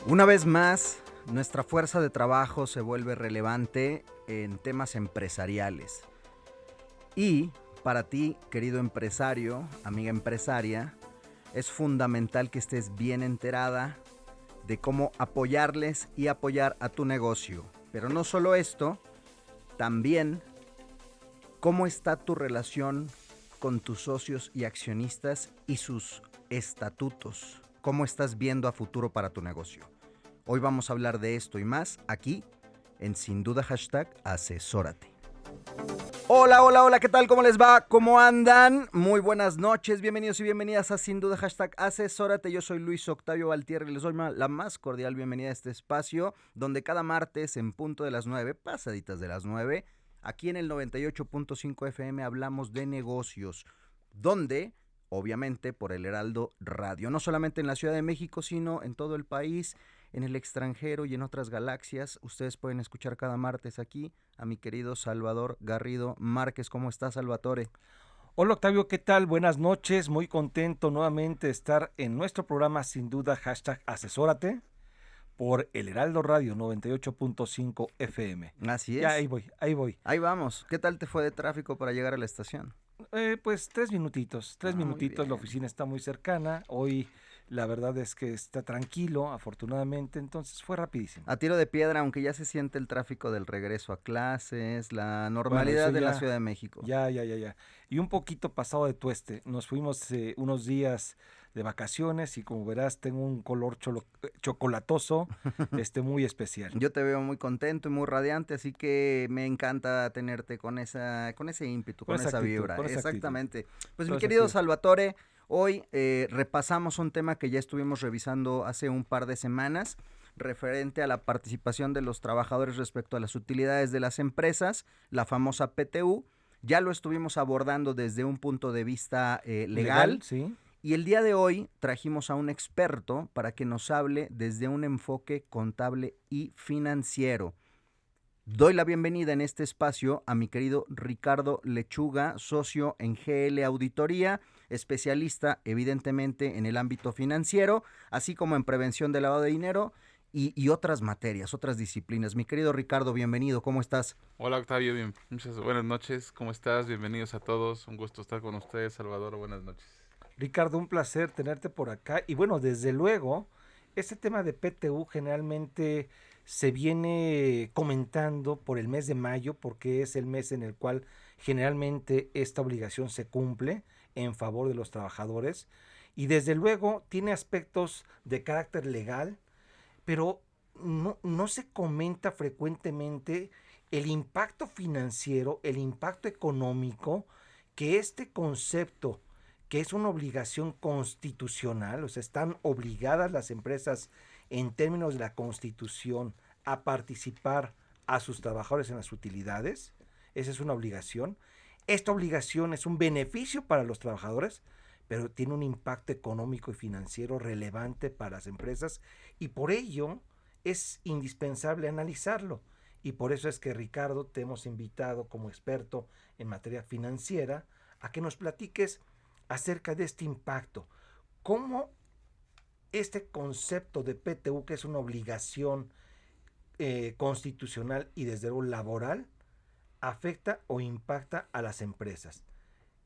Una vez más, nuestra fuerza de trabajo se vuelve relevante en temas empresariales. Y para ti, querido empresario, amiga empresaria, es fundamental que estés bien enterada de cómo apoyarles y apoyar a tu negocio. Pero no solo esto, también cómo está tu relación con tus socios y accionistas y sus estatutos. ¿Cómo estás viendo a futuro para tu negocio? Hoy vamos a hablar de esto y más aquí en Sin Duda #Asesórate. Hola, hola, hola, ¿qué tal? ¿Cómo les va? ¿Cómo andan? Muy buenas noches, bienvenidos y bienvenidas a Sin Duda #Asesórate. Yo soy Luis Octavio Valtierra y les doy la más cordial bienvenida a este espacio donde cada martes en punto de las 9, pasaditas de las 9, aquí en el 98.5 FM hablamos de negocios, donde obviamente por el Heraldo Radio, no solamente en la Ciudad de México, sino en todo el país, en el extranjero y en otras galaxias. Ustedes pueden escuchar cada martes aquí a mi querido Salvador Garrido Márquez. ¿Cómo estás, Salvatore? Hola Octavio, ¿qué tal? Buenas noches, muy contento nuevamente de estar en nuestro programa Sin Duda #Asesórate por el Heraldo Radio 98.5 FM. Así Ya es. ahí voy. Ahí vamos. ¿Qué tal te fue de tráfico para llegar a la estación? Pues 3 minutitos, Muy la bien. oficina está muy cercana, hoy la verdad es que está tranquilo, afortunadamente, entonces fue rapidísimo. A tiro de piedra, aunque ya se siente el tráfico del regreso a clases, la Bueno, eso normalidad de la ya, Ciudad de México. ya. Y un poquito pasado de tueste. Nos fuimos unos días de vacaciones y como verás tengo un color chocolatoso, muy especial. Yo te veo muy contento y muy radiante, así que me encanta tenerte con ese ímpetu, con esa vibra. Con esa actitud, Exactamente. Pues con mi esa querido actitud. Salvatore, hoy repasamos un tema que ya estuvimos revisando hace un par de semanas, referente a la participación de los trabajadores respecto a las utilidades de las empresas, la famosa PTU. Ya lo estuvimos abordando desde un punto de vista Legal, legal. sí. Y el día de hoy trajimos a un experto para que nos hable desde un enfoque contable y financiero. Doy la bienvenida en este espacio a mi querido Ricardo Lechuga, socio en GL Auditoría, especialista evidentemente en el ámbito financiero, así como en prevención de lavado de dinero y otras materias, otras disciplinas. Mi querido Ricardo, bienvenido, ¿cómo estás? Hola Octavio, muchas buenas noches, ¿cómo estás? Bienvenidos a todos, un gusto estar con ustedes, Salvador, buenas noches. Ricardo, un placer tenerte por acá. Y bueno, desde luego, este tema de PTU generalmente se viene comentando por el mes de mayo, porque es el mes en el cual generalmente esta obligación se cumple en favor de los trabajadores. Y desde luego tiene aspectos de carácter legal, pero no se comenta frecuentemente el impacto financiero, el impacto económico que este concepto, que es una obligación constitucional, o sea, están obligadas las empresas en términos de la Constitución a participar a sus trabajadores en las utilidades. Esa es una obligación. Esta obligación es un beneficio para los trabajadores, pero tiene un impacto económico y financiero relevante para las empresas y por ello es indispensable analizarlo. Y por eso es que Ricardo te hemos invitado como experto en materia financiera a que nos platiques acerca de este impacto. ¿Cómo este concepto de PTU, que es una obligación constitucional y desde luego laboral, afecta o impacta a las empresas?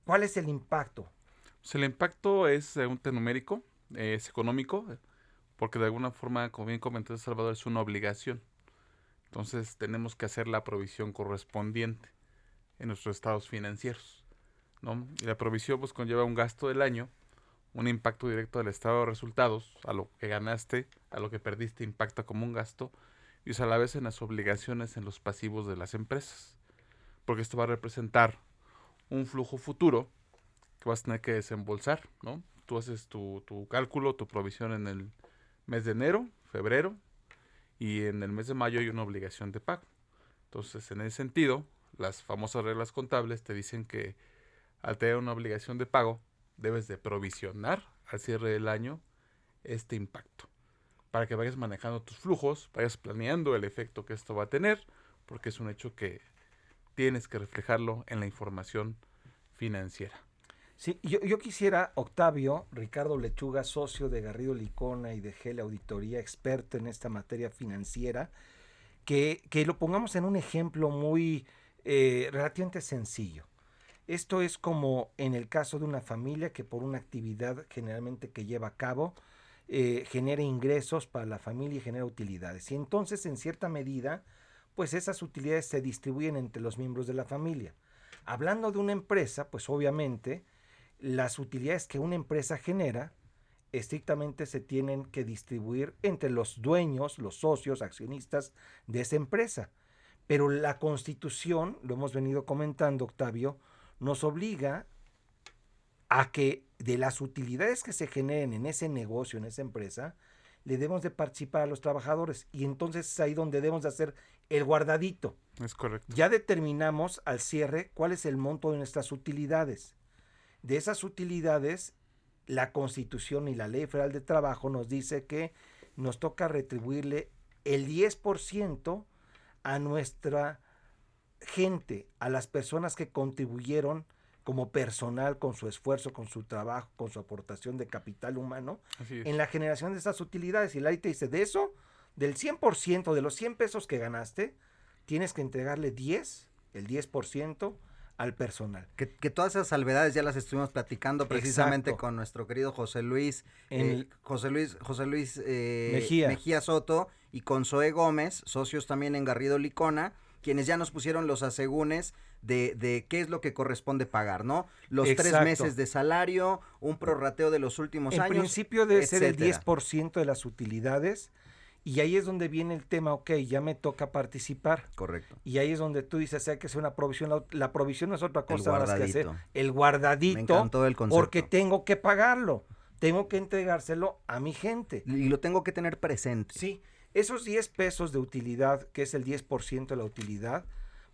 ¿Cuál es el impacto? Pues el impacto es un tema numérico, es económico, porque de alguna forma, como bien comentaste Salvador, es una obligación. Entonces tenemos que hacer la provisión correspondiente en nuestros estados financieros, ¿no? Y la provisión pues conlleva un gasto del año, un impacto directo del estado de resultados, a lo que ganaste, a lo que perdiste impacta como un gasto, y a la vez en las obligaciones en los pasivos de las empresas, porque esto va a representar un flujo futuro que vas a tener que desembolsar, ¿no? Tú haces tu cálculo, tu provisión en el mes de enero, febrero, y en el mes de mayo hay una obligación de pago. Entonces, en ese sentido, las famosas reglas contables te dicen que al tener una obligación de pago, debes de provisionar al cierre del año este impacto, para que vayas manejando tus flujos, vayas planeando el efecto que esto va a tener, porque es un hecho que tienes que reflejarlo en la información financiera. Sí, yo quisiera, Octavio, Ricardo Lechuga, socio de Garrido Licona y de GEL Auditoría, experto en esta materia financiera, que lo pongamos en un ejemplo muy relativamente sencillo. Esto es como en el caso de una familia que por una actividad generalmente que lleva a cabo genera ingresos para la familia y genera utilidades. Y entonces, en cierta medida, pues esas utilidades se distribuyen entre los miembros de la familia. Hablando de una empresa, pues obviamente las utilidades que una empresa genera estrictamente se tienen que distribuir entre los dueños, los socios, accionistas de esa empresa. Pero la Constitución, lo hemos venido comentando, Octavio, nos obliga a que de las utilidades que se generen en ese negocio, en esa empresa, le debemos de participar a los trabajadores. Y entonces es ahí donde debemos de hacer el guardadito. Es correcto. Ya determinamos al cierre cuál es el monto de nuestras utilidades. De esas utilidades, la Constitución y la Ley Federal de Trabajo nos dice que nos toca retribuirle el 10% a nuestra gente, a las personas que contribuyeron como personal con su esfuerzo, con su trabajo, con su aportación de capital humano Así es. en la generación de esas utilidades. Y la ley te dice, de eso, del 100%, de los 100 pesos que ganaste, tienes que entregarle el 10% al personal. Que todas esas salvedades ya las estuvimos platicando precisamente Exacto. con nuestro querido José Luis, En José Luis Mejía. Mejía Soto y con Zoe Gómez, socios también en Garrido Licona, quienes ya nos pusieron los asegúnes de qué es lo que corresponde pagar, ¿no? Los 3 Exacto. meses de salario, un prorrateo de los últimos En años. principio debe ser el etcétera. 10% de las utilidades. Y ahí es donde viene el tema, ok, ya me toca participar. Correcto. Y ahí es donde tú dices, hay que hacer una provisión. La provisión no es otra cosa más que hacer guardadito. el guardadito. Me encantó el concepto. Porque tengo que pagarlo. Tengo que entregárselo a mi gente. Y lo tengo que tener presente. Sí, esos 10 pesos de utilidad, que es el 10% de la utilidad,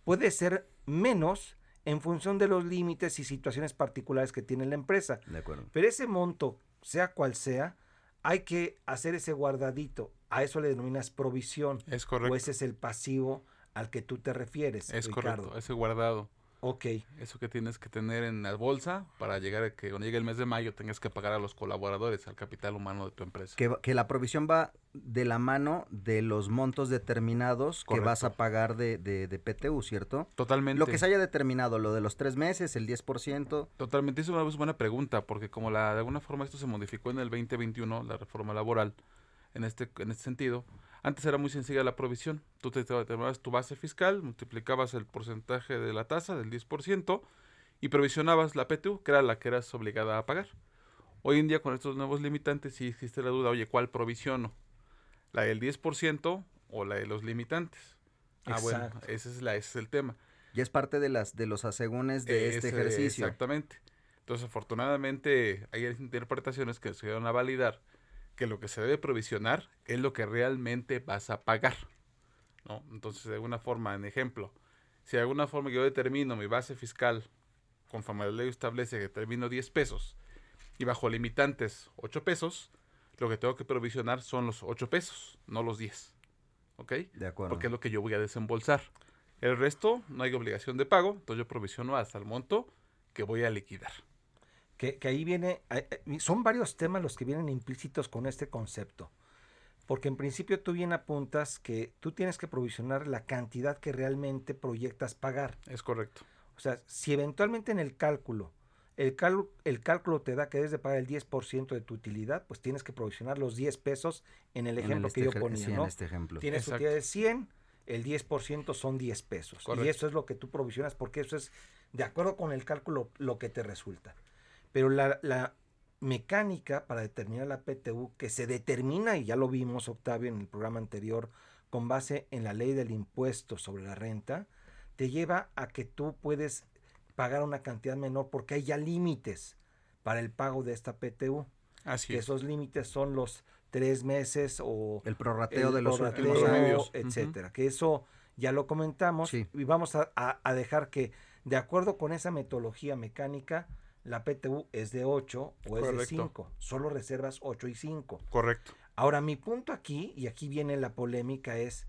puede ser menos en función de los límites y situaciones particulares que tiene la empresa. De acuerdo. Pero ese monto, sea cual sea, hay que hacer ese guardadito. A eso le denominas provisión. Es correcto. O ese es el pasivo al que tú te refieres, Es Ricardo. correcto, ese guardado. Ok, Eso que tienes que tener en la bolsa para llegar a que cuando llegue el mes de mayo tengas que pagar a los colaboradores, al capital humano de tu empresa. Que la provisión va de la mano de los montos determinados que vas a Correcto. pagar de PTU, ¿cierto? Totalmente. Lo que se haya determinado, lo de los 3 meses, el 10%. Totalmente, es una buena pregunta, porque como de alguna forma esto se modificó en el 2021, la reforma laboral, en este sentido, antes era muy sencilla la provisión. Tú te determinabas tu base fiscal, multiplicabas el porcentaje de la tasa del 10% y provisionabas la PTU, que era la que eras obligada a pagar. Hoy en día, con estos nuevos limitantes, sí existe la duda, oye, ¿cuál provisiono? ¿La del 10% o la de los limitantes? Ah, bueno, Exacto. ese es el tema. Ya es parte de los asegúnes de este ejercicio. Exactamente. Entonces, afortunadamente, hay interpretaciones que se van a validar que lo que se debe provisionar es lo que realmente vas a pagar, ¿no? Entonces, de alguna forma, en ejemplo, si de alguna forma yo determino mi base fiscal, conforme la ley establece que determino 10 pesos, y bajo limitantes 8 pesos, lo que tengo que provisionar son los 8 pesos, no los 10, ¿ok? De acuerdo. Porque es lo que yo voy a desembolsar. El resto, no hay obligación de pago, entonces yo provisiono hasta el monto que voy a liquidar. que ahí viene, son varios temas los que vienen implícitos con este concepto. Porque en principio tú bien apuntas que tú tienes que provisionar la cantidad que realmente proyectas pagar. Es correcto. O sea, si eventualmente en el cálculo, el cálculo te da que debes de pagar el 10% de tu utilidad, pues tienes que provisionar los 10 pesos en el ejemplo que yo ponía, sí, ¿no? en este ejemplo. Tienes Exacto. utilidad de 100, el 10% son 10 pesos. Correcto. Y eso es lo que tú provisionas porque eso es de acuerdo con el cálculo lo que te resulta. Pero la mecánica para determinar la PTU, que se determina, y ya lo vimos, Octavio, en el programa anterior, con base en la ley del impuesto sobre la renta, te lleva a que tú puedes pagar una cantidad menor porque hay ya límites para el pago de esta PTU. Así Que es. esos límites son los 3 meses o El prorrateo de los prorrateo, últimos años. etcétera. Que eso ya lo comentamos Sí. y vamos a dejar que, de acuerdo con esa metodología mecánica, la PTU es de 8 o es de Correcto. 5. Solo reservas 8 y 5. Correcto. Ahora, mi punto aquí, y aquí viene la polémica, es,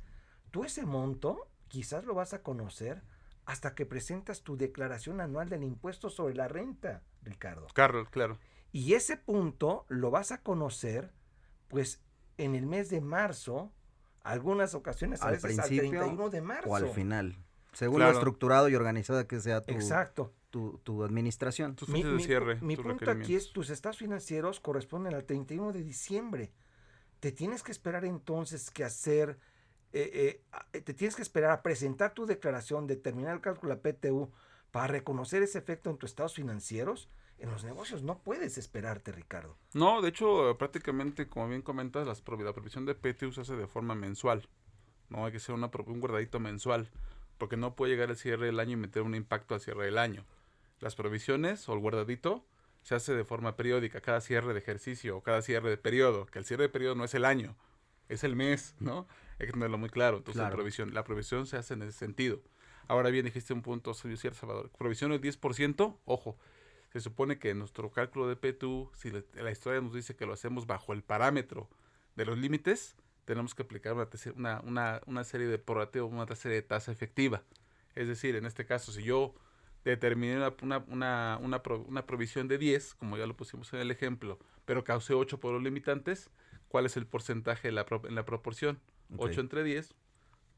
tú ese monto quizás lo vas a conocer hasta que presentas tu declaración anual del impuesto sobre la renta, Ricardo. Claro. Y ese punto lo vas a conocer, pues, en el mes de marzo, algunas ocasiones, a Al veces al principio 31 de marzo. o al final, según Claro. lo estructurado y organizada que sea Exacto. tu administración. Tus fechas de cierre, Mi tus punto aquí requerimientos. es, tus estados financieros corresponden al 31 de diciembre. Te tienes que esperar entonces que hacer, te tienes que esperar a presentar tu declaración, determinar el cálculo de la PTU para reconocer ese efecto en tus estados financieros. En los negocios no puedes esperarte, Ricardo. No, de hecho, prácticamente, como bien comentas, la provisión de PTU se hace de forma mensual. No hay que ser un guardadito mensual, porque no puede llegar el cierre del año y meter un impacto al cierre del año. Las provisiones o el guardadito se hace de forma periódica, cada cierre de ejercicio o cada cierre de periodo, que el cierre de periodo no es el año, es el mes, ¿no? Hay que tenerlo muy claro. Entonces, Claro. la provisión se hace en ese sentido. Ahora bien, dijiste un punto, cierto, Salvador. Provisión del 10%, ojo, se supone que en nuestro cálculo de PTU, si la historia nos dice que lo hacemos bajo el parámetro de los límites, tenemos que aplicar una serie de prorrateo, una serie de tasa efectiva. Es decir, en este caso, si yo determiné una provisión de 10, como ya lo pusimos en el ejemplo, pero causé 8 por los limitantes, ¿cuál es el porcentaje en la proporción? Ok. 8 entre 10,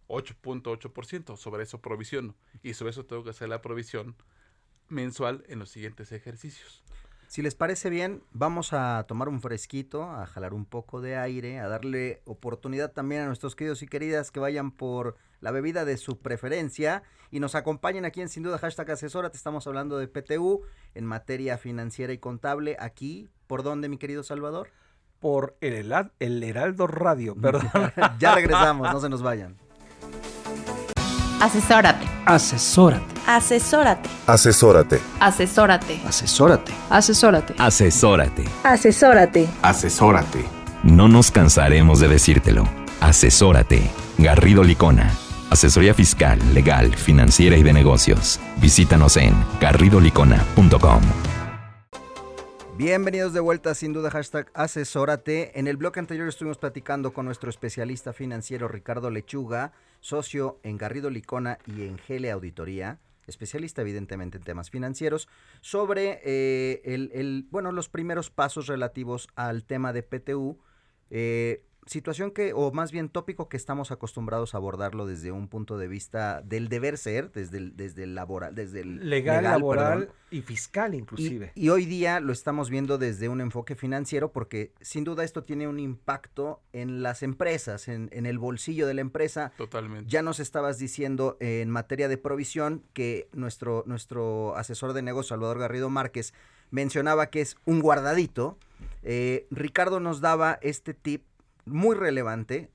8.8%. Sobre eso provisiono. Y sobre eso tengo que hacer la provisión mensual en los siguientes ejercicios. Si les parece bien, vamos a tomar un fresquito, a jalar un poco de aire, a darle oportunidad también a nuestros queridos y queridas que vayan por la bebida de su preferencia y nos acompañen aquí en Sin Duda #Asesórate. Estamos hablando de PTU en materia financiera y contable. Aquí, ¿por dónde, mi querido Salvador? Por el Heraldo Radio, perdón. Ya regresamos, no se nos vayan. Asesórate. Asesórate. Asesórate. Asesórate. Asesórate. Asesórate. Asesórate. Asesórate. Asesórate. Asesórate. No nos cansaremos de decírtelo. Asesórate. Garrido Licona. Asesoría fiscal, legal, financiera y de negocios. Visítanos en garridolicona.com. Bienvenidos de vuelta a Sin Duda #Asesórate. En el bloque anterior estuvimos platicando con nuestro especialista financiero Ricardo Lechuga, socio en Garrido Licona y en Gele Auditoría, especialista evidentemente en temas financieros, sobre los primeros pasos relativos al tema de PTU, situación o más bien tópico que estamos acostumbrados a abordarlo desde un punto de vista del deber ser, desde el laboral, desde el Legal, laboral perdón. y fiscal inclusive. Y hoy día lo estamos viendo desde un enfoque financiero porque sin duda esto tiene un impacto en las empresas, en el bolsillo de la empresa. Totalmente. Ya nos estabas diciendo en materia de provisión que nuestro asesor de negocio, Salvador Garrido Márquez, mencionaba que es un guardadito. Ricardo nos daba este tip muy relevante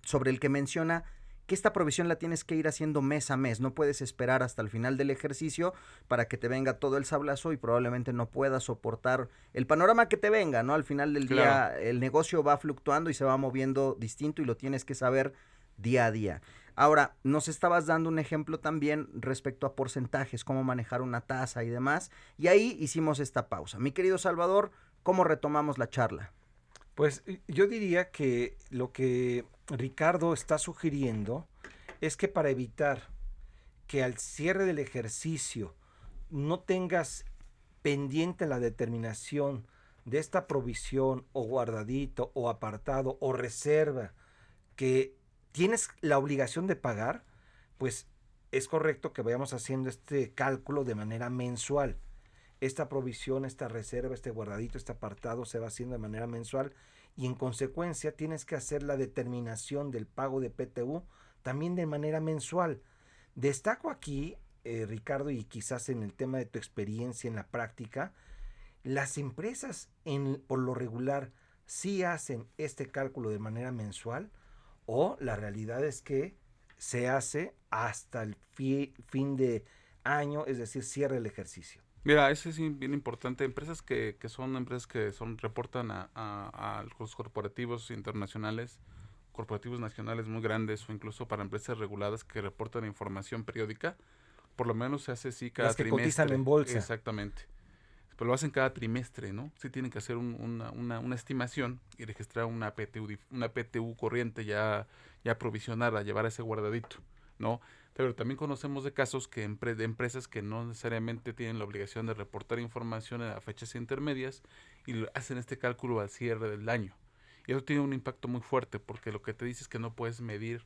sobre el que menciona que esta provisión la tienes que ir haciendo mes a mes, no puedes esperar hasta el final del ejercicio para que te venga todo el sablazo y probablemente no puedas soportar el panorama que te venga, ¿no? Al final del Claro. día el negocio va fluctuando y se va moviendo distinto y lo tienes que saber día a día. Ahora, nos estabas dando un ejemplo también respecto a porcentajes, cómo manejar una tasa y demás, y ahí hicimos esta pausa. Mi querido Salvador, ¿cómo retomamos la charla? Pues yo diría que lo que Ricardo está sugiriendo es que para evitar que al cierre del ejercicio no tengas pendiente la determinación de esta provisión o guardadito o apartado o reserva que tienes la obligación de pagar, pues es correcto que vayamos haciendo este cálculo de manera mensual. Esta provisión, esta reserva, este guardadito, este apartado se va haciendo de manera mensual y en consecuencia tienes que hacer la determinación del pago de PTU también de manera mensual. Destaco aquí, Ricardo, y quizás en el tema de tu experiencia en la práctica, las empresas por lo regular sí hacen este cálculo de manera mensual o la realidad es que se hace hasta el fin de año, es decir, cierre del ejercicio. Mira, eso es bien importante. Empresas que reportan a los corporativos internacionales, corporativos nacionales muy grandes o incluso para empresas reguladas que reportan información periódica, por lo menos se hace sí cada Las que trimestre. cotizan en bolsa. Exactamente. Pero lo hacen cada trimestre, ¿no? Sí tienen que hacer una estimación y registrar una PTU corriente ya provisionada, llevar ese guardadito. ¿no? Pero también conocemos de casos que de empresas que no necesariamente tienen la obligación de reportar información a fechas intermedias y hacen este cálculo al cierre del año. Y eso tiene un impacto muy fuerte porque lo que te dice es que no puedes medir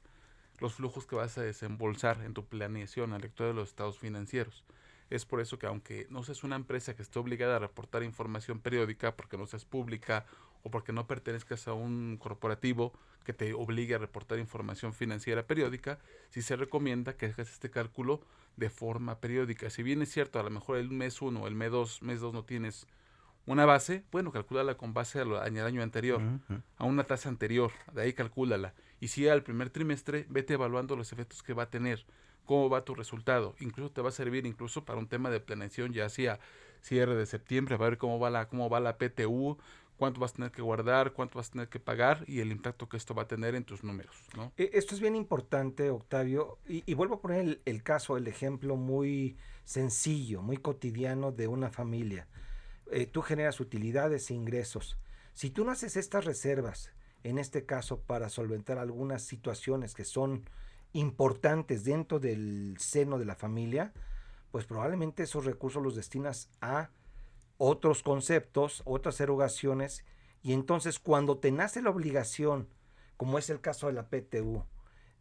los flujos que vas a desembolsar en tu planeación, al lectura de los estados financieros. Es por eso que aunque no seas una empresa que esté obligada a reportar información periódica porque no seas pública o porque no pertenezcas a un corporativo que te obligue a reportar información financiera periódica, sí se recomienda que hagas este cálculo de forma periódica. Si bien es cierto, a lo mejor el mes 1 o el mes 2 no tienes una base, bueno, calcúlala con base al año anterior, a una tasa anterior, de ahí calcúlala. Y si al primer trimestre, vete evaluando los efectos que va a tener, cómo va tu resultado. Incluso te va a servir incluso para un tema de planeación, ya hacia cierre de septiembre, a ver cómo va la PTU, cuánto vas a tener que guardar, cuánto vas a tener que pagar y el impacto que esto va a tener en tus números, ¿no? Esto es bien importante, Octavio, y vuelvo a poner el caso, el ejemplo muy sencillo, muy cotidiano de una familia. Tú generas utilidades e ingresos. Si tú no haces estas reservas, en este caso para solventar algunas situaciones que son importantes dentro del seno de la familia, pues probablemente esos recursos los destinas a otros conceptos, otras erogaciones, y entonces cuando te nace la obligación, como es el caso de la PTU,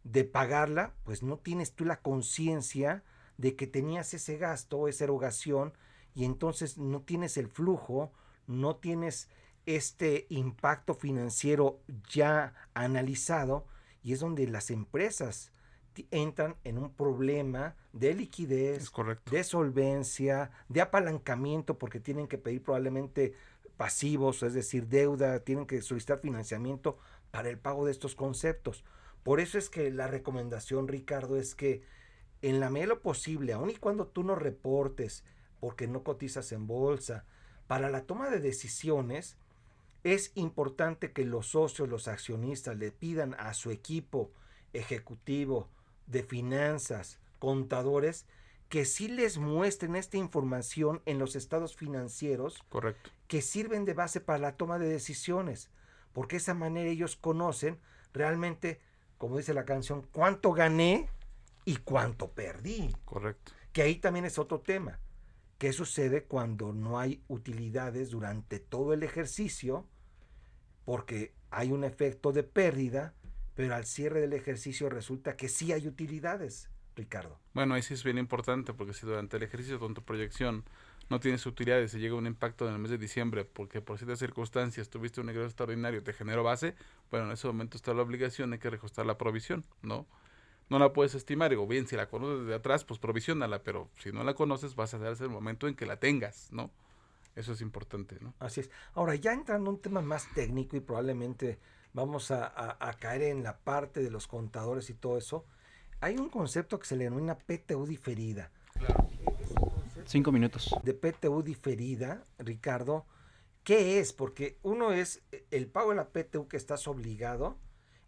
de pagarla, pues no tienes tú la conciencia de que tenías ese gasto, esa erogación, y entonces no tienes el flujo, no tienes este impacto financiero ya analizado, y es donde las empresas entran en un problema de liquidez, de solvencia, de apalancamiento, porque tienen que pedir probablemente pasivos, es decir, deuda, tienen que solicitar financiamiento para el pago de estos conceptos. Por eso es que la recomendación, Ricardo, es que en la medida de lo posible, aun y cuando tú no reportes, porque no cotizas en bolsa, para la toma de decisiones, es importante que los socios, los accionistas le pidan a su equipo ejecutivo de finanzas, contadores, que sí les muestren esta información en los estados financieros. Correcto. Que sirven de base para la toma de decisiones, porque de esa manera ellos conocen realmente, como dice la canción, cuánto gané y cuánto perdí. Correcto. Que ahí también es otro tema. ¿Qué sucede cuando no hay utilidades durante todo el ejercicio? Porque hay un efecto de pérdida, pero al cierre del ejercicio resulta que sí hay utilidades, Ricardo. Bueno, ahí sí es bien importante, porque si durante el ejercicio con tu proyección no tienes utilidades y llega un impacto en el mes de diciembre porque por ciertas circunstancias tuviste un ingreso extraordinario, te generó base, bueno, en ese momento está la obligación de que reajustar la provisión, ¿no? No la puedes estimar, digo, bien, si la conoces de atrás, pues provisionala, pero si no la conoces, vas a darse el momento en que la tengas, ¿no? Eso es importante, ¿no? Así es. Ahora, ya entrando a un tema más técnico y probablemente vamos a caer en la parte de los contadores y todo eso, hay un concepto que se le denomina PTU diferida. Claro. 5 minutos. De PTU diferida, Ricardo, ¿qué es? Porque uno es el pago de la PTU que estás obligado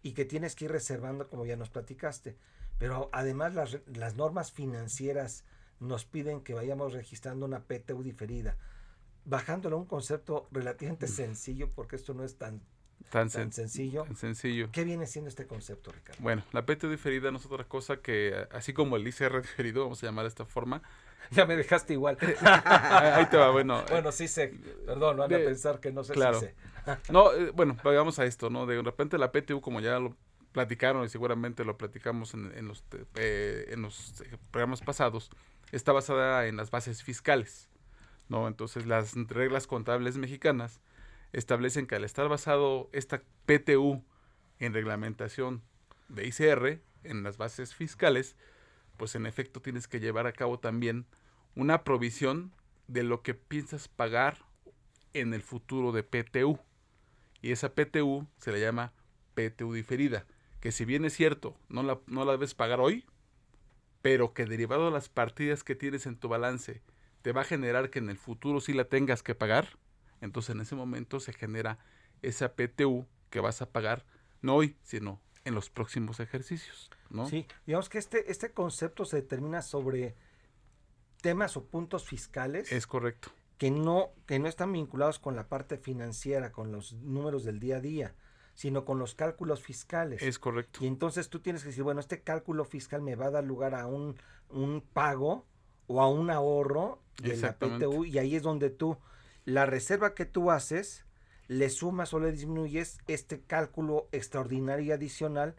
y que tienes que ir reservando, como ya nos platicaste. Pero además las normas financieras nos piden que vayamos registrando una PTU diferida, bajándolo a un concepto relativamente sencillo, porque esto no es tan sencillo. Tan sencillo. ¿Qué viene siendo este concepto, Ricardo? Bueno, la PTU diferida no es otra cosa que, así como el ICR diferido, vamos a llamar de esta forma. Ya me dejaste igual. Ahí te va, bueno. Bueno, sí sé, perdón, van a pensar que no sé claro. si sé. No, bueno, vayamos a esto, ¿no? De repente la PTU, como ya lo platicaron y seguramente lo platicamos en los programas pasados, está basada en las bases fiscales, ¿no? Entonces las reglas contables mexicanas establecen que al estar basado esta PTU en reglamentación de ICR, en las bases fiscales, pues en efecto tienes que llevar a cabo también una provisión de lo que piensas pagar en el futuro de PTU. Y esa PTU se le llama PTU diferida, que si bien es cierto, no la debes pagar hoy, pero que derivado de las partidas que tienes en tu balance, te va a generar que en el futuro sí la tengas que pagar. Entonces en ese momento se genera esa PTU que vas a pagar no hoy, sino en los próximos ejercicios, ¿no? Sí, digamos que este concepto se determina sobre temas o puntos fiscales. Es correcto. Que no están vinculados con la parte financiera, con los números del día a día, sino con los cálculos fiscales. Es correcto. Y entonces tú tienes que decir, bueno, este cálculo fiscal me va a dar lugar a un pago o a un ahorro de la PTU, y ahí es donde tú, la reserva que tú haces, le sumas o le disminuyes este cálculo extraordinario y adicional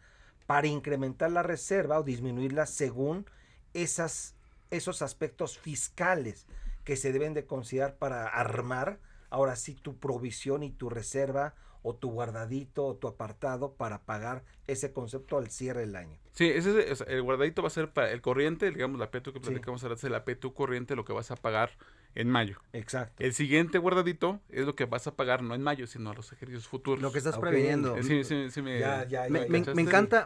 para incrementar la reserva o disminuirla según esos aspectos fiscales que se deben de considerar para armar, ahora sí, tu provisión y tu reserva o tu guardadito o tu apartado para pagar ese concepto al cierre del año. Sí, el guardadito va a ser para el corriente, digamos la PTU que platicamos ahora, es la PTU corriente, lo que vas a pagar en mayo. Exacto. El siguiente guardadito es lo que vas a pagar no en mayo, sino a los ejercicios futuros. Lo que estás previniendo.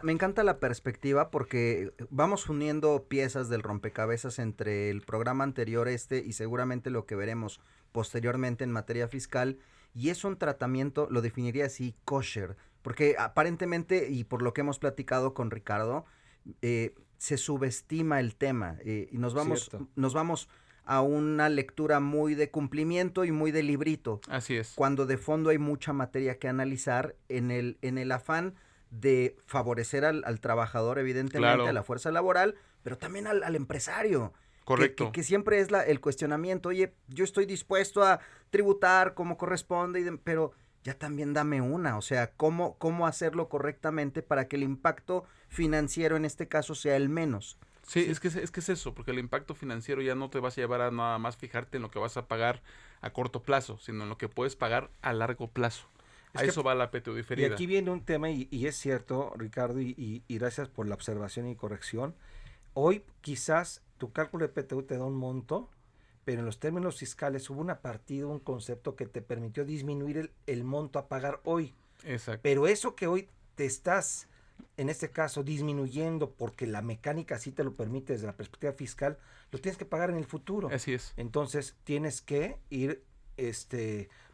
Me encanta la perspectiva porque vamos uniendo piezas del rompecabezas entre el programa anterior y seguramente lo que veremos posteriormente en materia fiscal, y es un tratamiento, lo definiría así, kosher, porque aparentemente, y por lo que hemos platicado con Ricardo, se subestima el tema y nos vamos a una lectura muy de cumplimiento y muy de librito. Así es. Cuando de fondo hay mucha materia que analizar en el afán de favorecer al trabajador, evidentemente, claro, a la fuerza laboral, pero también al empresario. Correcto. Que siempre es el cuestionamiento, oye, yo estoy dispuesto a tributar como corresponde, pero ya también dame una, o sea, ¿cómo hacerlo correctamente para que el impacto financiero en este caso sea el menos? Sí, es que es eso, porque el impacto financiero ya no te vas a llevar a nada más fijarte en lo que vas a pagar a corto plazo, sino en lo que puedes pagar a largo plazo. A eso va la PTU diferida. Y aquí viene un tema, y es cierto, Ricardo, y gracias por la observación y corrección. Hoy quizás tu cálculo de PTU te da un monto, pero en los términos fiscales hubo una partida, un concepto que te permitió disminuir el monto a pagar hoy. Exacto. Pero eso que hoy te estás, en este caso, disminuyendo porque la mecánica sí te lo permite desde la perspectiva fiscal, lo tienes que pagar en el futuro. Así es. Entonces tienes que ir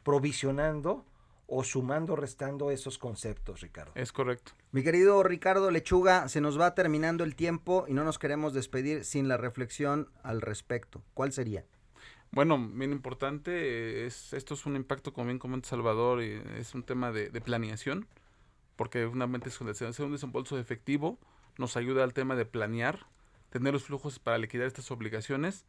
provisionando o sumando, restando esos conceptos, Ricardo. Es correcto. Mi querido Ricardo Lechuga, se nos va terminando el tiempo y no nos queremos despedir sin la reflexión al respecto. ¿Cuál sería? Bueno, bien importante, esto es un impacto, como bien comenta Salvador, y es un tema de planeación, porque finalmente es un desembolso de efectivo, nos ayuda al tema de planear, tener los flujos para liquidar estas obligaciones,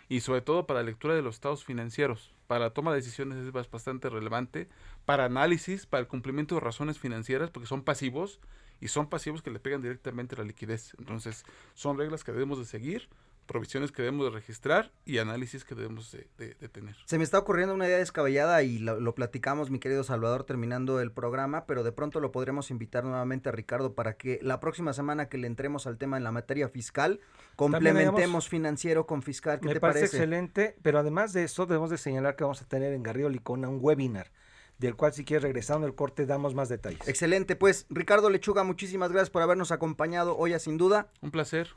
y sobre todo para la lectura de los estados financieros. Para la toma de decisiones es bastante relevante, para análisis, para el cumplimiento de razones financieras, porque son pasivos, y son pasivos que le pegan directamente a la liquidez. Entonces, son reglas que debemos de seguir, provisiones que debemos de registrar y análisis que debemos de tener. Se me está ocurriendo una idea descabellada y lo platicamos, mi querido Salvador, terminando el programa, pero de pronto lo podremos invitar nuevamente a Ricardo para que la próxima semana que le entremos al tema en la materia fiscal, complementemos financiero con fiscal. ¿Qué te parece? Me parece excelente, pero además de eso debemos de señalar que vamos a tener en Garrido Licona un webinar, del cual si quieres regresando el corte damos más detalles. Excelente, pues Ricardo Lechuga, muchísimas gracias por habernos acompañado hoy a Sin Duda. Un placer.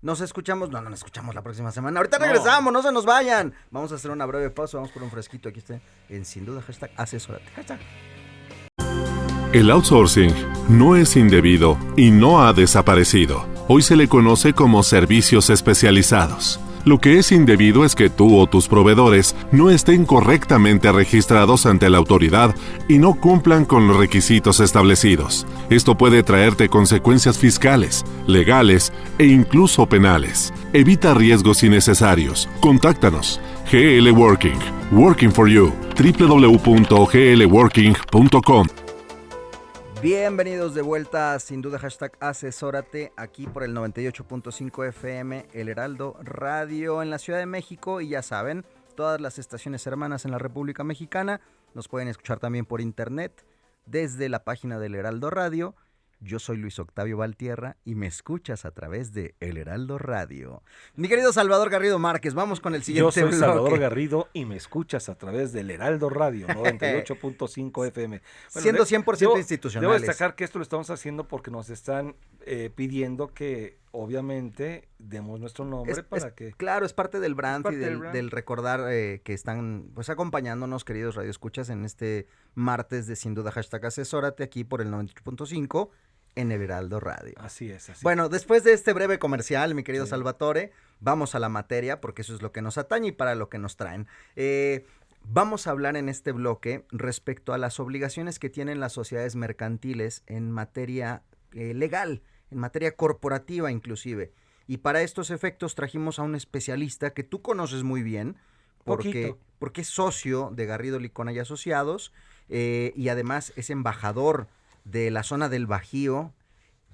Nos escuchamos, no nos escuchamos la próxima semana. Ahorita regresamos, no se nos vayan. Vamos a hacer una breve pausa, vamos por un fresquito. Aquí está en Sin Duda, #asesórate. El outsourcing no es indebido y no ha desaparecido. Hoy se le conoce como servicios especializados. Lo que es indebido es que tú o tus proveedores no estén correctamente registrados ante la autoridad y no cumplan con los requisitos establecidos. Esto puede traerte consecuencias fiscales, legales e incluso penales. Evita riesgos innecesarios. Contáctanos. GL Working. Working for you. www.glworking.com. Bienvenidos de vuelta a Sin Duda #asesórate aquí por el 98.5 FM El Heraldo Radio en la Ciudad de México, y ya saben, todas las estaciones hermanas en la República Mexicana nos pueden escuchar también por internet desde la página del Heraldo Radio. Yo soy Luis Octavio Valtierra y me escuchas a través de El Heraldo Radio. Mi querido Salvador Garrido Márquez, vamos con el siguiente Yo soy bloque. Salvador Garrido y me escuchas a través del Heraldo Radio 98.5 FM. Bueno, siendo 100% institucionales. Debo destacar que esto lo estamos haciendo porque nos están pidiendo que obviamente demos nuestro nombre que... Claro, es parte del brand y brand. del recordar que están pues acompañándonos, queridos radioescuchas, en este martes de Sin Duda #asesórate aquí por el 98.5 en el Heraldo Radio. Así es. Bueno, después de este breve comercial, mi querido Salvatore, vamos a la materia porque eso es lo que nos atañe y para lo que nos traen. Vamos a hablar en este bloque respecto a las obligaciones que tienen las sociedades mercantiles en materia legal, en materia corporativa inclusive. Y para estos efectos trajimos a un especialista que tú conoces muy bien, porque es socio de Garrido Licona y Asociados, y además es embajador de la zona del Bajío,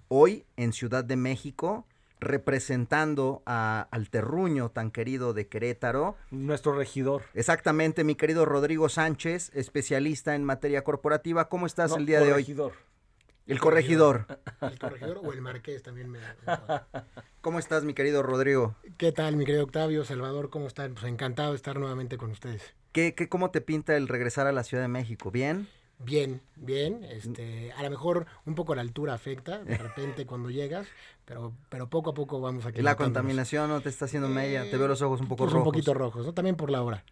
hoy en Ciudad de México, representando al terruño tan querido de Querétaro. Nuestro regidor. Exactamente, mi querido Rodrigo Sánchez, especialista en materia corporativa. ¿Cómo estás el día de hoy? El corregidor. El corregidor o el marqués también me... ¿Cómo estás, mi querido Rodrigo? ¿Qué tal, mi querido Octavio, Salvador? ¿Cómo están? Pues encantado de estar nuevamente con ustedes. ¿Cómo te pinta el regresar a la Ciudad de México? ¿Bien? Bien. A lo mejor un poco la altura afecta de repente cuando llegas, pero poco a poco vamos a... La contaminación no te está haciendo mella, te veo los ojos un poco rojos. Un poquito rojos, ¿no? También por la hora.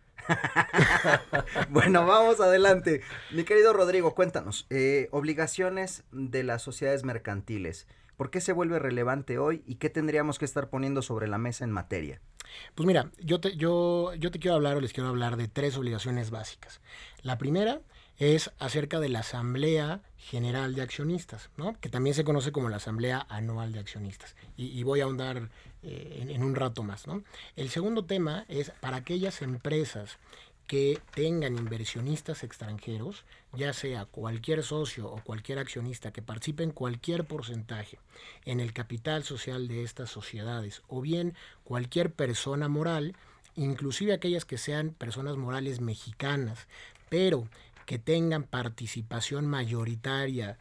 Bueno, vamos adelante. Mi querido Rodrigo, cuéntanos, obligaciones de las sociedades mercantiles. ¿Por qué se vuelve relevante hoy y qué tendríamos que estar poniendo sobre la mesa en materia? Pues mira, yo te quiero hablar o les quiero hablar de 3 obligaciones básicas. La primera es acerca de la Asamblea General de Accionistas, ¿no? Que también se conoce como la Asamblea Anual de Accionistas. Y voy a ahondar en un rato más, ¿no? El segundo tema es para aquellas empresas que tengan inversionistas extranjeros, ya sea cualquier socio o cualquier accionista que participe en cualquier porcentaje en el capital social de estas sociedades, o bien cualquier persona moral, inclusive aquellas que sean personas morales mexicanas, pero que tengan participación mayoritaria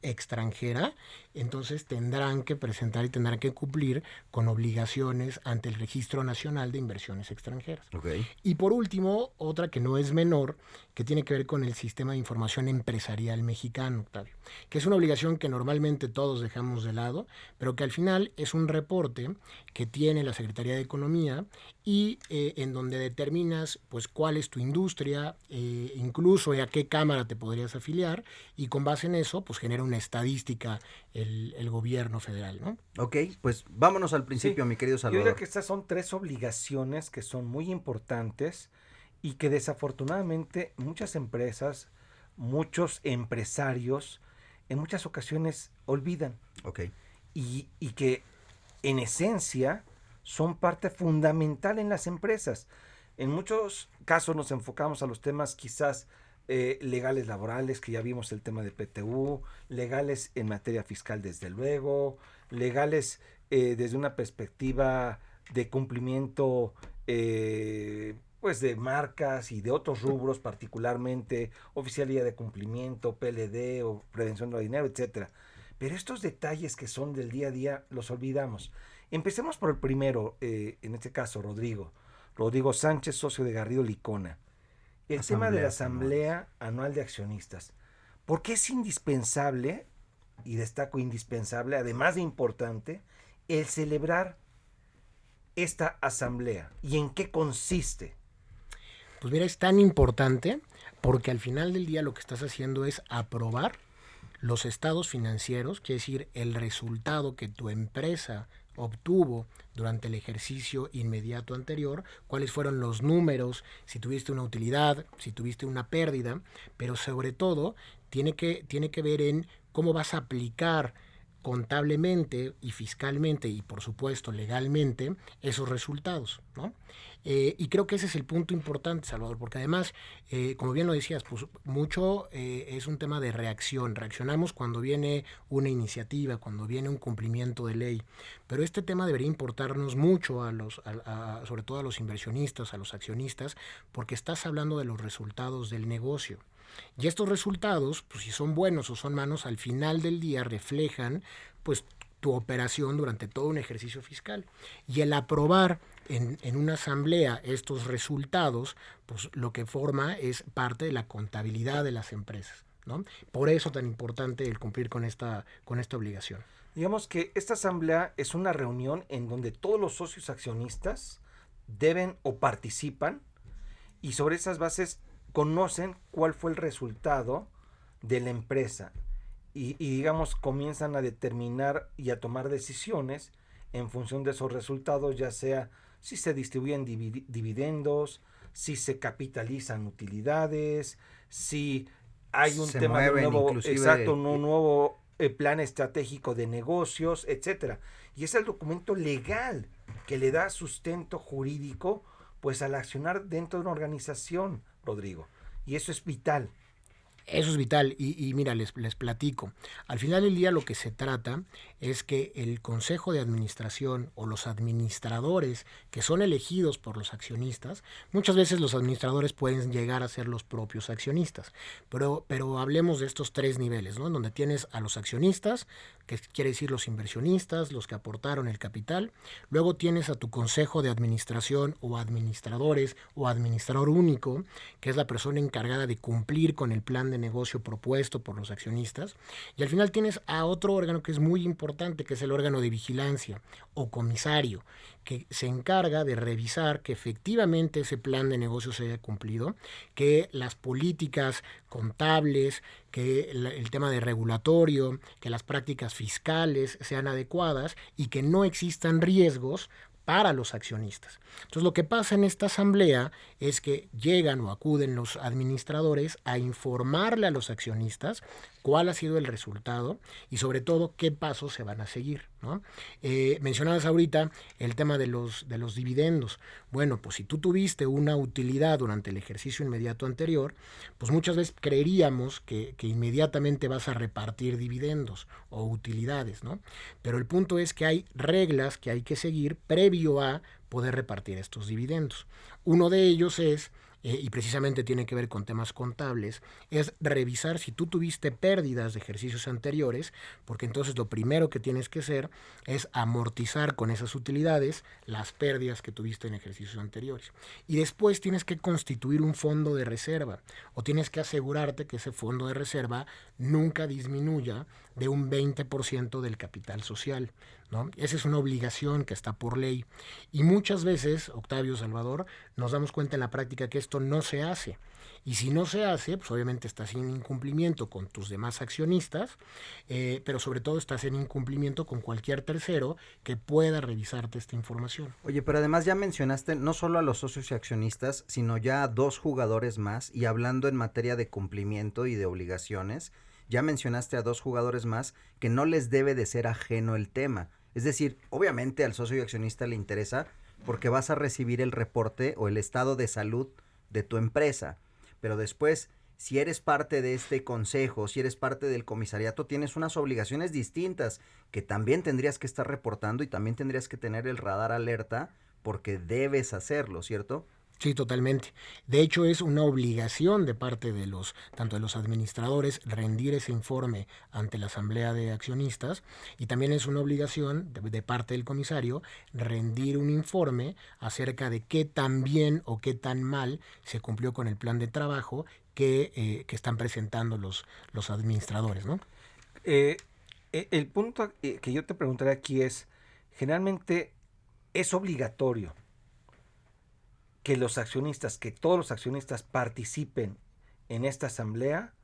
extranjera, entonces tendrán que presentar y tendrán que cumplir con obligaciones ante el Registro Nacional de Inversiones Extranjeras. Okay. Y por último, otra que no es menor, que tiene que ver con el Sistema de Información Empresarial Mexicano, Octavio, que es una obligación que normalmente todos dejamos de lado, pero que al final es un reporte que tiene la Secretaría de Economía y en donde determinas pues cuál es tu industria, incluso a qué cámara te podrías afiliar, y con base en eso pues genera una estadística el gobierno federal, ¿no? Ok, pues vámonos al principio, mi querido Salvador. Yo diría que estas son 3 obligaciones que son muy importantes y que desafortunadamente muchas empresas, muchos empresarios en muchas ocasiones olvidan. Ok. Y que en esencia son parte fundamental en las empresas. En muchos casos nos enfocamos a los temas quizás legales laborales, que ya vimos el tema de PTU, legales en materia fiscal desde luego, legales desde una perspectiva de cumplimiento pues de marcas y de otros rubros, particularmente oficialía de cumplimiento, PLD o prevención de dinero, etcétera. Pero estos detalles que son del día a día los olvidamos. Empecemos por el primero, en este caso Rodrigo Sánchez, socio de Garrido Licona. El tema de la Asamblea Anual de Accionistas. ¿Por qué es indispensable, y destaco indispensable, además de importante, el celebrar esta asamblea? ¿Y en qué consiste? Pues mira, es tan importante porque al final del día lo que estás haciendo es aprobar los estados financieros, quiere decir el resultado que tu empresa obtuvo durante el ejercicio inmediato anterior, cuáles fueron los números, si tuviste una utilidad, si tuviste una pérdida, pero sobre todo tiene que ver en cómo vas a aplicar contablemente y fiscalmente y por supuesto legalmente esos resultados, ¿no? Y creo que ese es el punto importante, Salvador, porque además, como bien lo decías, pues mucho es un tema de reacción. Reaccionamos cuando viene una iniciativa, cuando viene un cumplimiento de ley, pero este tema debería importarnos mucho sobre todo a los inversionistas, a los accionistas, porque estás hablando de los resultados del negocio. Y estos resultados, pues si son buenos o son malos, al final del día reflejan pues tu operación durante todo un ejercicio fiscal. Y el aprobar en una asamblea estos resultados, pues lo que forma es parte de la contabilidad de las empresas, ¿no? Por eso tan importante el cumplir con esta obligación. Digamos que esta asamblea es una reunión en donde todos los socios accionistas deben o participan y sobre esas bases conocen cuál fue el resultado de la empresa y digamos comienzan a determinar y a tomar decisiones en función de esos resultados, ya sea si se distribuyen dividendos, si se capitalizan utilidades, si hay un Se tema de un mueven, nuevo, inclusive, un nuevo plan estratégico de negocios, etcétera. Y es el documento legal que le da sustento jurídico pues al accionar dentro de una organización, Rodrigo. Y eso es vital. Eso es vital y mira, les platico. Al final del día lo que se trata es que el Consejo de Administración o los administradores que son elegidos por los accionistas, muchas veces los administradores pueden llegar a ser los propios accionistas, pero hablemos de estos 3 niveles, ¿no? En donde tienes a los accionistas, que quiere decir los inversionistas, los que aportaron el capital, luego tienes a tu Consejo de Administración o administradores o administrador único, que es la persona encargada de cumplir con el plan de negocio propuesto por los accionistas, y al final tienes a otro órgano que es muy importante, que es el órgano de vigilancia o comisario, que se encarga de revisar que efectivamente ese plan de negocio se haya cumplido, que las políticas contables, que el tema de regulatorio, que las prácticas fiscales sean adecuadas y que no existan riesgos para los accionistas. Entonces lo que pasa en esta asamblea es que llegan o acuden los administradores a informarle a los accionistas cuál ha sido el resultado y sobre todo qué pasos se van a seguir, ¿no? Mencionabas ahorita el tema de los dividendos. Bueno, pues si tú tuviste una utilidad durante el ejercicio inmediato anterior, pues muchas veces creeríamos que inmediatamente vas a repartir dividendos o utilidades, ¿no? Pero el punto es que hay reglas que hay que seguir previo a poder repartir estos dividendos. Uno de ellos es, y precisamente tiene que ver con temas contables, es revisar si tú tuviste pérdidas de ejercicios anteriores, porque entonces lo primero que tienes que hacer es amortizar con esas utilidades las pérdidas que tuviste en ejercicios anteriores. Y después tienes que constituir un fondo de reserva, o tienes que asegurarte que ese fondo de reserva nunca disminuya de un 20% del capital social, ¿no? Esa es una obligación que está por ley. Y muchas veces, Octavio, Salvador, nos damos cuenta en la práctica que esto no se hace. Y si no se hace, pues obviamente estás en incumplimiento con tus demás accionistas, pero sobre todo estás en incumplimiento con cualquier tercero que pueda revisarte esta información. Oye, pero además ya mencionaste no solo a los socios y accionistas, sino ya a 2 jugadores más, y hablando en materia de cumplimiento y de obligaciones, ya mencionaste a 2 jugadores más que no les debe de ser ajeno el tema. Es decir, obviamente al socio y accionista le interesa porque vas a recibir el reporte o el estado de salud de tu empresa. Pero después, si eres parte de este consejo, si eres parte del comisariato, tienes unas obligaciones distintas que también tendrías que estar reportando y también tendrías que tener el radar alerta porque debes hacerlo, ¿cierto? Sí, totalmente. De hecho, es una obligación de parte de tanto de los administradores, rendir ese informe ante la asamblea de accionistas, y también es una obligación de parte del comisario rendir un informe acerca de qué tan bien o qué tan mal se cumplió con el plan de trabajo que están presentando los administradores, ¿no? El punto que yo te preguntaré aquí es, generalmente es obligatorio que todos los accionistas participen en esta asamblea,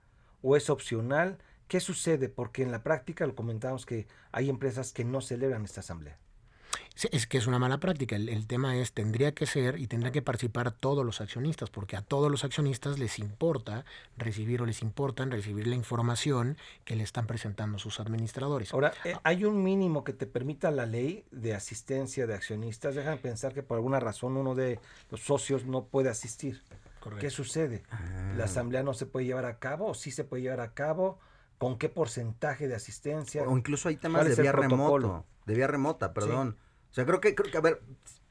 o es opcional. ¿Qué sucede? Porque en la práctica lo comentamos que hay empresas que no celebran esta asamblea. Sí, es que es una mala práctica. El tema es, tendría que ser y tendría que participar todos los accionistas, porque a todos los accionistas les importa recibir la información que le están presentando sus administradores. Ahora, ¿hay un mínimo que te permita la ley de asistencia de accionistas? Déjame pensar que por alguna razón uno de los socios no puede asistir. Correcto. ¿Qué sucede? ¿La asamblea no se puede llevar a cabo o sí se puede llevar a cabo? ¿Con qué porcentaje de asistencia? O incluso hay temas de vía remota, perdón. Sí. O sea, creo que, a ver,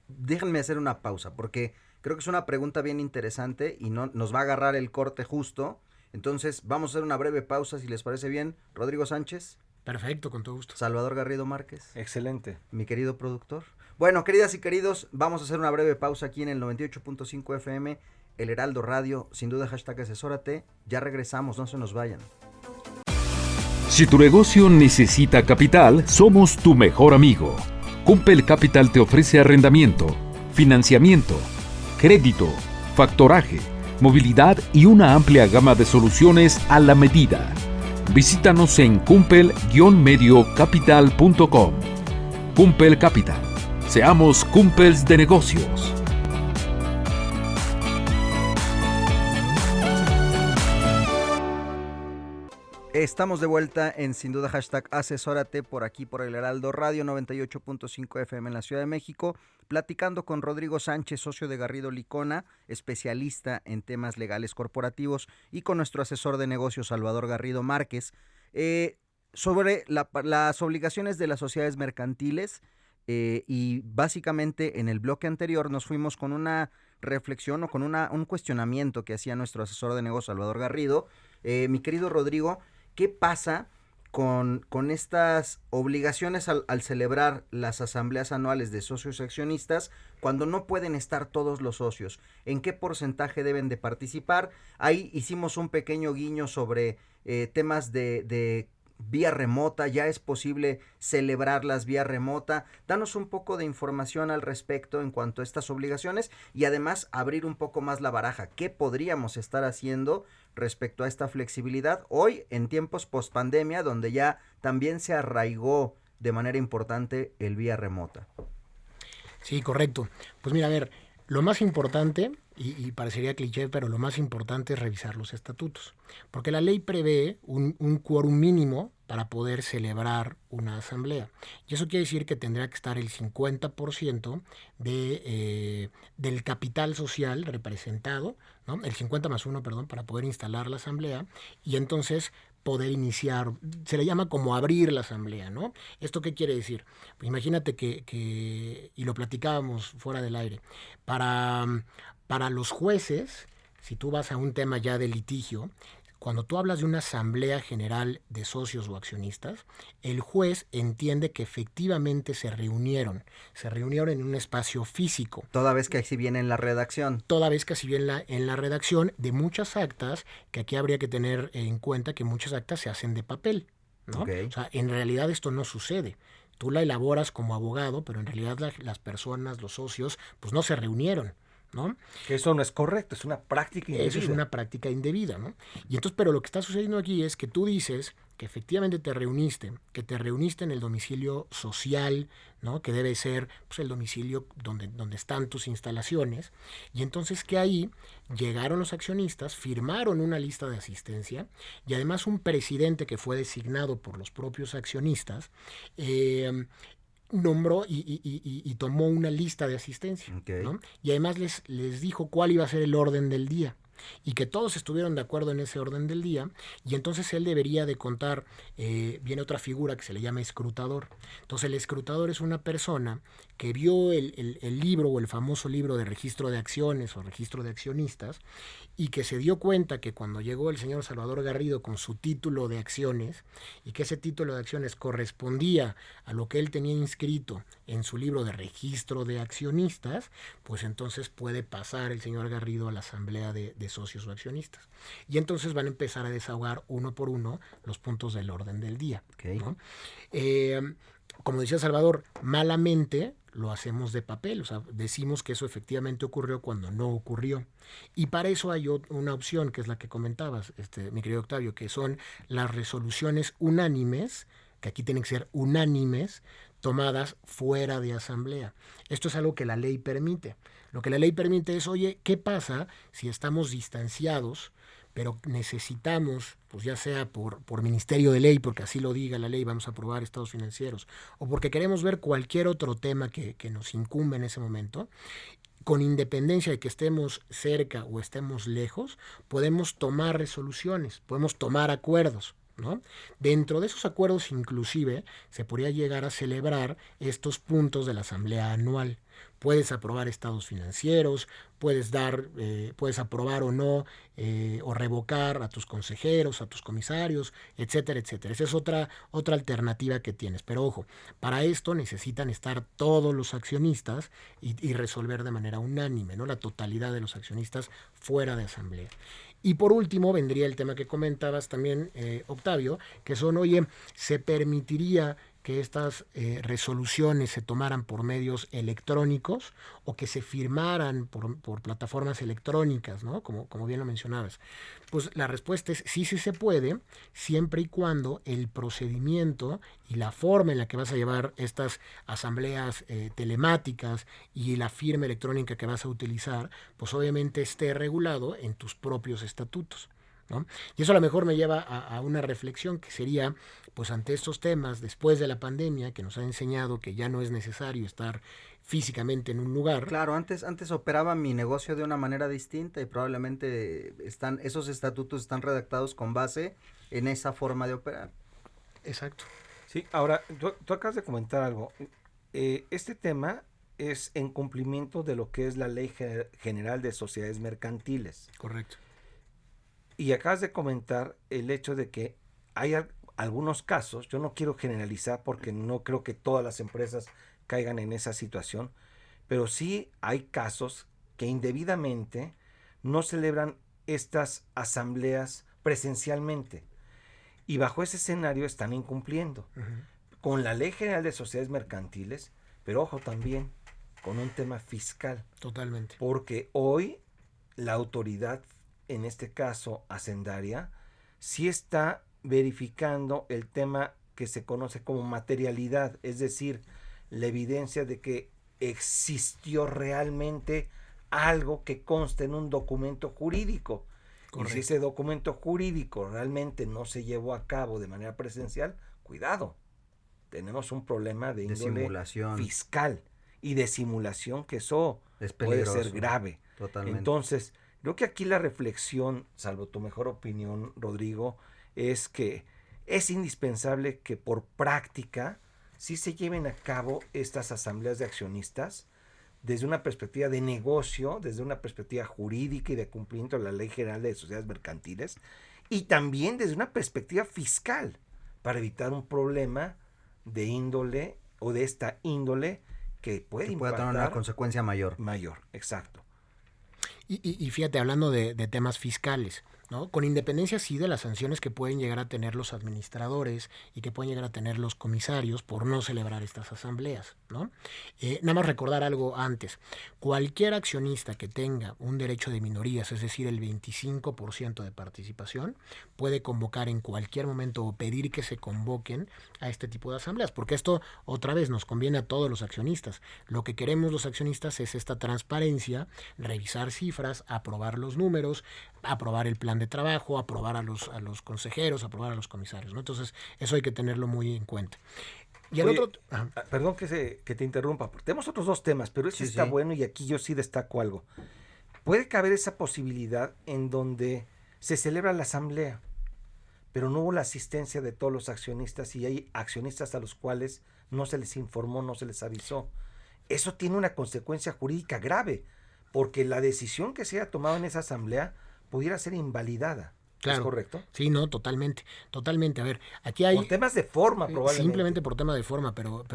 déjenme hacer una pausa, porque creo que es una pregunta bien interesante y no nos va a agarrar el corte justo. Entonces, vamos a hacer una breve pausa, si les parece bien. Rodrigo Sánchez. Perfecto, con todo gusto. Salvador Garrido Márquez. Excelente. Mi querido productor. Bueno, queridas y queridos, vamos a hacer una breve pausa aquí en el 98.5 FM, El Heraldo Radio, sin duda #asesórate. Ya regresamos, no se nos vayan. Si tu negocio necesita capital, somos tu mejor amigo. Cumpel Capital te ofrece arrendamiento, financiamiento, crédito, factoraje, movilidad y una amplia gama de soluciones a la medida. Visítanos en cumpel-mediocapital.com. Cumpel Capital. Seamos Cumpels de negocios. Estamos de vuelta en Sin Duda hashtag Asesórate por aquí por el Heraldo Radio 98.5 FM en la Ciudad de México, platicando con Rodrigo Sánchez, socio de Garrido Licona, especialista en temas legales corporativos, y con nuestro asesor de negocios Salvador Garrido Márquez, sobre las obligaciones de las sociedades mercantiles. Y básicamente en el bloque anterior nos fuimos con una reflexión o con un cuestionamiento que hacía nuestro asesor de negocios Salvador Garrido. Mi querido Rodrigo, ¿qué pasa con estas obligaciones al celebrar las asambleas anuales de socios y accionistas cuando no pueden estar todos los socios? ¿En qué porcentaje deben de participar? Ahí hicimos un pequeño guiño sobre temas de vía remota. Ya es posible celebrarlas vía remota. Danos un poco de información al respecto en cuanto a estas obligaciones y además abrir un poco más la baraja. ¿Qué podríamos estar haciendo respecto a esta flexibilidad hoy en tiempos post pandemia, donde ya también se arraigó de manera importante el vía remota? Sí, correcto. Pues mira, a ver, lo más importante, y parecería cliché, pero lo más importante es revisar los estatutos, porque la ley prevé un quórum mínimo para poder celebrar una asamblea. Y eso quiere decir que tendrá que estar el 50% del capital social representado, ¿no? El 50 más 1, perdón, para poder instalar la asamblea y entonces poder iniciar, se le llama como abrir la asamblea, ¿no? ¿Esto qué quiere decir? Pues imagínate que, y lo platicábamos fuera del aire, para los jueces, si tú vas a un tema ya de litigio, cuando tú hablas de una asamblea general de socios o accionistas, el juez entiende que efectivamente se reunieron en un espacio físico. Toda vez que así viene en la redacción. Toda vez que así viene en la redacción de muchas actas, que aquí habría que tener en cuenta que muchas actas se hacen de papel, ¿no? Okay. O sea, en realidad esto no sucede. Tú la elaboras como abogado, pero en realidad las personas, los socios, pues no se reunieron, ¿no? Que eso no es correcto, es una práctica indebida. Eso es una práctica indebida, ¿no? Y entonces, pero lo que está sucediendo aquí es que tú dices que efectivamente te reuniste en el domicilio social, ¿no? Que debe ser pues, el domicilio donde están tus instalaciones, y entonces que ahí llegaron los accionistas, firmaron una lista de asistencia, y además un presidente que fue designado por los propios accionistas, nombró y tomó una lista de asistencia, okay, ¿no? Y además les dijo cuál iba a ser el orden del día y que todos estuvieron de acuerdo en ese orden del día, y entonces él debería de contar, viene otra figura que se le llama escrutador. Entonces el escrutador es una persona que vio el libro o el famoso libro de registro de acciones o registro de accionistas y que se dio cuenta que cuando llegó el señor Salvador Garrido con su título de acciones y que ese título de acciones correspondía a lo que él tenía inscrito en su libro de registro de accionistas, pues entonces puede pasar el señor Garrido a la asamblea de socios o accionistas. Y entonces van a empezar a desahogar uno por uno los puntos del orden del día, okay, ¿no? Como decía Salvador, malamente lo hacemos de papel, o sea, decimos que eso efectivamente ocurrió cuando no ocurrió. Y para eso hay una opción, que es la que comentabas, mi querido Octavio, que son las resoluciones unánimes, que aquí tienen que ser unánimes, tomadas fuera de asamblea. Esto es algo que la ley permite. Lo que la ley permite es, oye, ¿qué pasa si estamos distanciados, pero necesitamos, pues ya sea por ministerio de ley, porque así lo diga la ley, vamos a aprobar estados financieros, o porque queremos ver cualquier otro tema que nos incumbe en ese momento, con independencia de que estemos cerca o estemos lejos, podemos tomar resoluciones, podemos tomar acuerdos, ¿no? Dentro de esos acuerdos inclusive se podría llegar a celebrar estos puntos de la asamblea anual. Puedes aprobar estados financieros, puedes aprobar o no, o revocar a tus consejeros, a tus comisarios, etcétera, etcétera. Esa es otra alternativa que tienes. Pero ojo, para esto necesitan estar todos los accionistas y resolver de manera unánime, ¿no? La totalidad de los accionistas fuera de asamblea. Y por último vendría el tema que comentabas también, Octavio, que son, oye, se permitiría que estas resoluciones se tomaran por medios electrónicos o que se firmaran por plataformas electrónicas, ¿no? Como bien lo mencionabas. Pues la respuesta es sí se puede, siempre y cuando el procedimiento y la forma en la que vas a llevar estas asambleas telemáticas y la firma electrónica que vas a utilizar, pues obviamente esté regulado en tus propios estatutos, ¿no? Y eso a lo mejor me lleva a una reflexión que sería, pues ante estos temas, después de la pandemia, que nos ha enseñado que ya no es necesario estar físicamente en un lugar. Claro, antes operaba mi negocio de una manera distinta y probablemente esos estatutos están redactados con base en esa forma de operar. Exacto. Sí, ahora, tú acabas de comentar algo. Este tema es en cumplimiento de lo que es la Ley General de Sociedades Mercantiles. Correcto. Y acabas de comentar el hecho de que hay algunos casos, yo no quiero generalizar porque no creo que todas las empresas caigan en esa situación, pero sí hay casos que indebidamente no celebran estas asambleas presencialmente y bajo ese escenario están incumpliendo con la Ley General de Sociedades Mercantiles, pero ojo también con un tema fiscal. Totalmente. Porque hoy la autoridad, en este caso hacendaria, sí está verificando el tema que se conoce como materialidad, es decir, la evidencia de que existió realmente algo que consta en un documento jurídico. Correcto. Y si ese documento jurídico realmente no se llevó a cabo de manera presencial, cuidado, tenemos un problema de índole fiscal y de simulación, que eso puede ser grave. Totalmente. Entonces, creo que aquí la reflexión, salvo tu mejor opinión, Rodrigo, es que es indispensable que por práctica sí se lleven a cabo estas asambleas de accionistas desde una perspectiva de negocio, desde una perspectiva jurídica y de cumplimiento de la Ley General de Sociedades Mercantiles, y también desde una perspectiva fiscal, para evitar un problema de índole o de esta índole que puede tener una consecuencia mayor. Mayor, exacto. Y fíjate, hablando de temas fiscales, ¿no? Con independencia sí de las sanciones que pueden llegar a tener los administradores y que pueden llegar a tener los comisarios por no celebrar estas asambleas, ¿no? Nada más recordar algo antes. Cualquier accionista que tenga un derecho de minorías, es decir, el 25% de participación, puede convocar en cualquier momento o pedir que se convoquen a este tipo de asambleas, porque esto otra vez nos conviene a todos los accionistas. Lo que queremos los accionistas es esta transparencia, revisar cifras, aprobar los números, aprobar el plan de trabajo, aprobar a los consejeros, aprobar a los comisarios, ¿no? Entonces, eso hay que tenerlo muy en cuenta. Y el otro... Perdón que te interrumpa, porque tenemos otros dos temas, pero este está bueno y aquí yo sí destaco algo. Puede caber esa posibilidad en donde se celebra la asamblea, pero no hubo la asistencia de todos los accionistas y hay accionistas a los cuales no se les informó, no se les avisó. Eso tiene una consecuencia jurídica grave, porque la decisión que se haya tomado en esa asamblea pudiera ser invalidada. Claro. ¿Es correcto? Sí, no, totalmente. A ver, aquí hay... Por temas de forma, probablemente. Simplemente por tema de forma, pero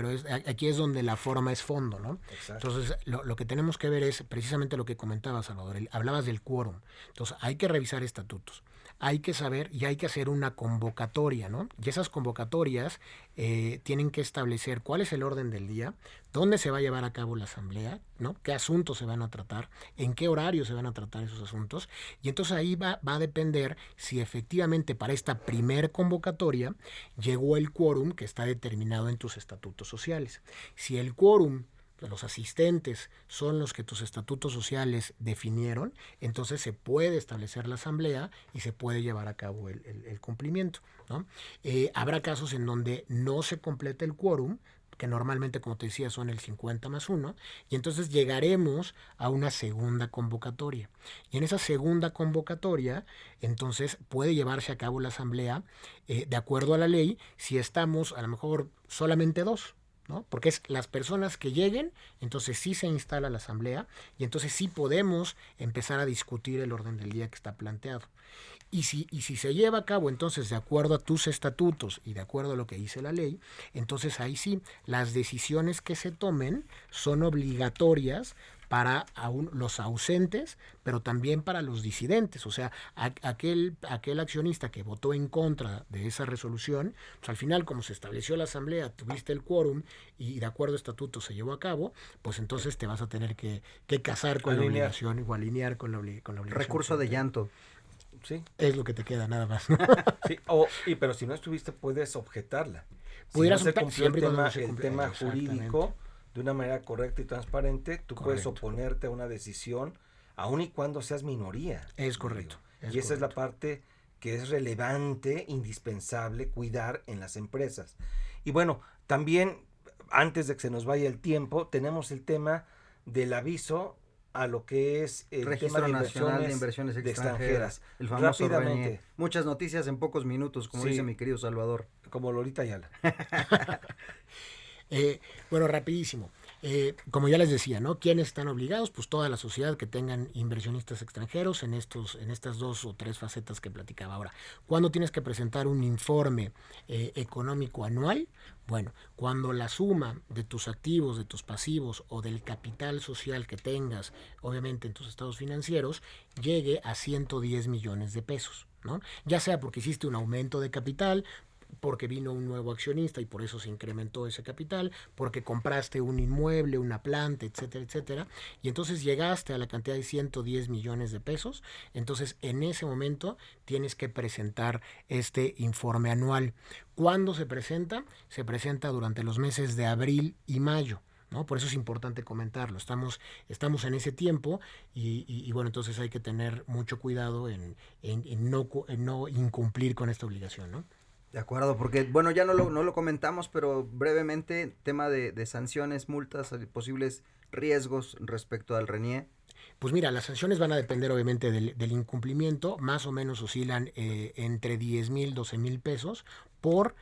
aquí es donde la forma es fondo, ¿no? Exacto. Entonces, lo que tenemos que ver es precisamente lo que comentaba Salvador. Hablabas del quórum. Entonces, hay que revisar estatutos. Hay que saber y hay que hacer una convocatoria, ¿no? Y esas convocatorias tienen que establecer cuál es el orden del día, dónde se va a llevar a cabo la asamblea, ¿no? Qué asuntos se van a tratar, en qué horario se van a tratar esos asuntos. Y entonces ahí va a depender si efectivamente para esta primer convocatoria llegó el quórum que está determinado en tus estatutos sociales. Si el quórum, los asistentes son los que tus estatutos sociales definieron, entonces se puede establecer la asamblea y se puede llevar a cabo el cumplimiento, ¿no? Habrá casos en donde no se completa el quórum, que normalmente, como te decía, son el 50+1, y entonces llegaremos a una segunda convocatoria. Y en esa segunda convocatoria, entonces puede llevarse a cabo la asamblea de acuerdo a la ley, si estamos a lo mejor solamente 2, ¿no? Porque es las personas que lleguen, entonces sí se instala la asamblea y entonces sí podemos empezar a discutir el orden del día que está planteado. Y si se lleva a cabo entonces de acuerdo a tus estatutos y de acuerdo a lo que dice la ley, entonces ahí sí, las decisiones que se tomen son obligatorias para los ausentes, pero también para los disidentes. O sea, aquel accionista que votó en contra de esa resolución, pues al final, como se estableció la asamblea, tuviste el quórum y de acuerdo a estatutos se llevó a cabo, pues entonces te vas a tener que casar con la obligación o alinear con la obligación. Recurso de llanto. Sí. Es lo que te queda, nada más. Sí, pero si no estuviste, puedes objetarla. Pudieras si no objetar siempre el tema jurídico de una manera correcta y transparente, tú puedes oponerte a una decisión, aun y cuando seas minoría. Es correcto. Y esa es la parte que es relevante, indispensable cuidar en las empresas. Y bueno, también, antes de que se nos vaya el tiempo, tenemos el tema del aviso a lo que es el Registro tema Nacional de Inversiones Extranjeras, el famoso RENIE. Muchas noticias en pocos minutos, como dice mi querido Salvador. Como Lolita Ayala. Bueno, rapidísimo. Como ya les decía, ¿no? ¿Quiénes están obligados? Pues toda la sociedad que tengan inversionistas extranjeros en estas 2 o 3 facetas que platicaba ahora. ¿Cuándo tienes que presentar un informe económico anual? Bueno, cuando la suma de tus activos, de tus pasivos o del capital social que tengas, obviamente en tus estados financieros, llegue a 110 millones de pesos, ¿no? Ya sea porque hiciste un aumento de capital, porque vino un nuevo accionista y por eso se incrementó ese capital, porque compraste un inmueble, una planta, etcétera, etcétera, y entonces llegaste a la cantidad de 110 millones de pesos, entonces en ese momento tienes que presentar este informe anual. ¿Cuándo se presenta? Se presenta durante los meses de abril y mayo, ¿no? Por eso es importante comentarlo. Estamos en ese tiempo y bueno, entonces hay que tener mucho cuidado en no incumplir con esta obligación, ¿no? De acuerdo, porque bueno, ya no lo comentamos, pero brevemente, tema de sanciones, multas, posibles riesgos respecto al RENIE. Pues mira, las sanciones van a depender obviamente del incumplimiento, más o menos oscilan entre 10,000, 12,000 pesos por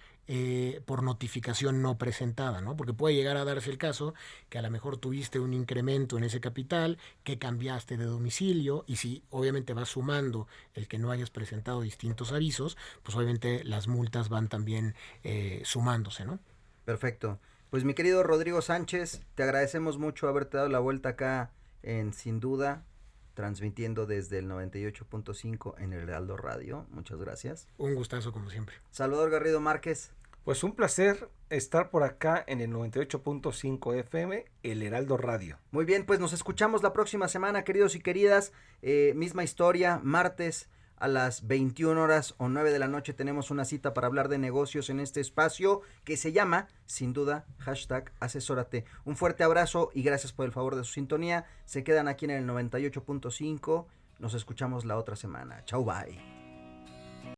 notificación no presentada, ¿no? Porque puede llegar a darse el caso que a lo mejor tuviste un incremento en ese capital, que cambiaste de domicilio, y si obviamente vas sumando el que no hayas presentado distintos avisos, pues obviamente las multas van también sumándose, ¿no? Perfecto. Pues mi querido Rodrigo Sánchez, te agradecemos mucho haberte dado la vuelta acá en Sin Duda, transmitiendo desde el 98.5 en el Heraldo Radio. Muchas gracias. Un gustazo como siempre. Salvador Garrido Márquez. Pues un placer estar por acá en el 98.5 FM, el Heraldo Radio. Muy bien, pues nos escuchamos la próxima semana, queridos y queridas. Misma historia, martes a las 21 horas o 9 de la noche tenemos una cita para hablar de negocios en este espacio que se llama, sin duda, #asesórate. Un fuerte abrazo y gracias por el favor de su sintonía. Se quedan aquí en el 98.5. Nos escuchamos la otra semana. Chau, bye.